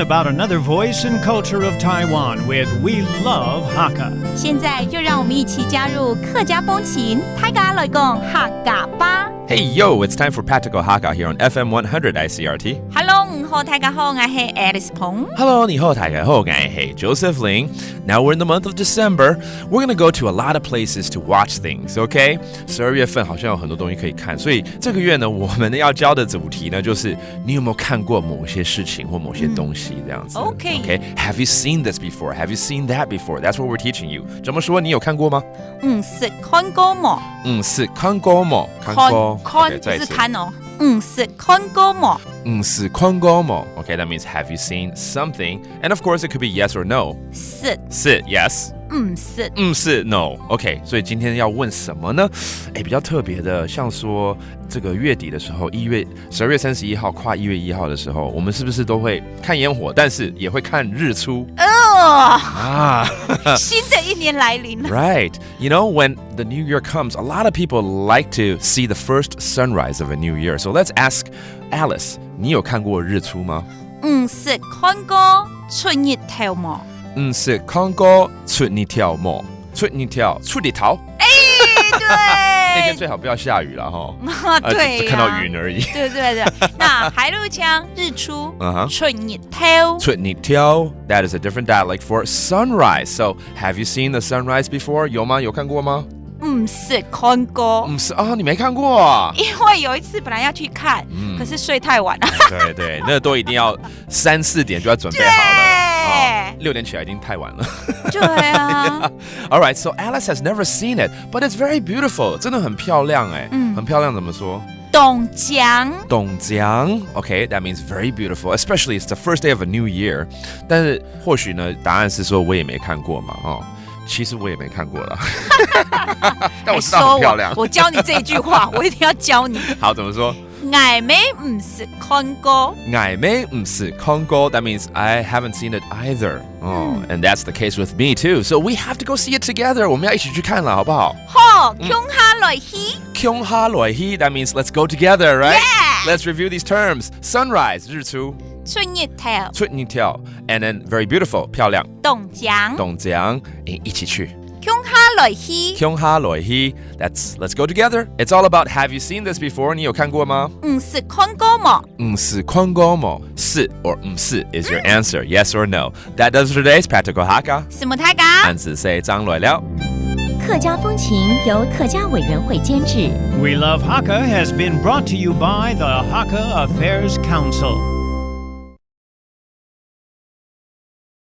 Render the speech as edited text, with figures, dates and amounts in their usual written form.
about another voice and culture of Taiwan with We Love Hakka. 现在就让我们一起加入客家风情，大家来讲客家吧。Hey yo, it's time for Practical Hakka here on FM 100 ICRT. Hello， 你好，大家好，我是 Alice Peng。 Hello, 你好，大家好，我是 Joseph Ling. Now we're in the month of December. We're going to go to a lot of places to watch things, okay? 12月份好像有很多东西可以看，所以这个月呢，我们要教的主题呢，就是你有没有看过某些事情或某些东西这样子。Okay. Have you seen this before? Have you seen that before? That's what we're teaching you. 怎么说？你有看过吗？是看過冇？是看過冇？看過。看不是看哦。是看過冇？是看過冇？ Okay, that means have you seen something? And of course, it could be yes or no. 是 yes. 是 no. OK, 所以今天要问什么呢？比较特别的，像说这个月底的时候，12月31号跨1月1号的时候，我们是不是都会看烟火，但是也会看日出？新的一年来临了。Right. You know, when the new year comes, a lot of people like to see the first sunrise of a new year. So let's ask Alice, 你有看过日出吗？是看過出日頭冇？是看過出日頭冇？出日頭。对，那天最好不要下雨了哈。对呀，只看到云而已。对。那海陆腔日出，出日頭。出日頭 that is a different dialect for sunrise. So have you seen the sunrise before? 有吗？有看过吗？是看过。是啊，你没看过啊？因为有一次本来要去看，可是睡太晚了。对，那都一定要3、4点就要准备好了。6点起来已经太晚了。对啊。All right, so Alice has never seen it, but it's very beautiful. 真的很漂亮哎。很漂亮怎么说？东江。Okay, that means very beautiful, especially it's the first day of a new year. 但是或许呢，答案是说我也没看过嘛，其实我也没看过啦。但我知道很漂亮。我教你这一句话，我一定要教你。好，怎么说？我没唔是看过。我没唔是看过 That means I haven't seen it either. And that's the case with me too. So we have to go see it together. 我们要一起去看了，好不好？好，共下來去。共下來去 That means let's go together, right? Yeah. Let's review these terms. Sunrise, 日出。出日頭 And then very beautiful, 漂亮。東江一起去。共下來去 Let's go together. It's all about have you seen this before? 你有看過嗎？是看過冇？是看過冇？是 or 是 is your answer. Yes or no? That does today's Practical Hakka. 什麼大家？漢字四張來了。客家風情由客家委員會監製。 We Love Hakka has been brought to you by the Hakka Affairs Council.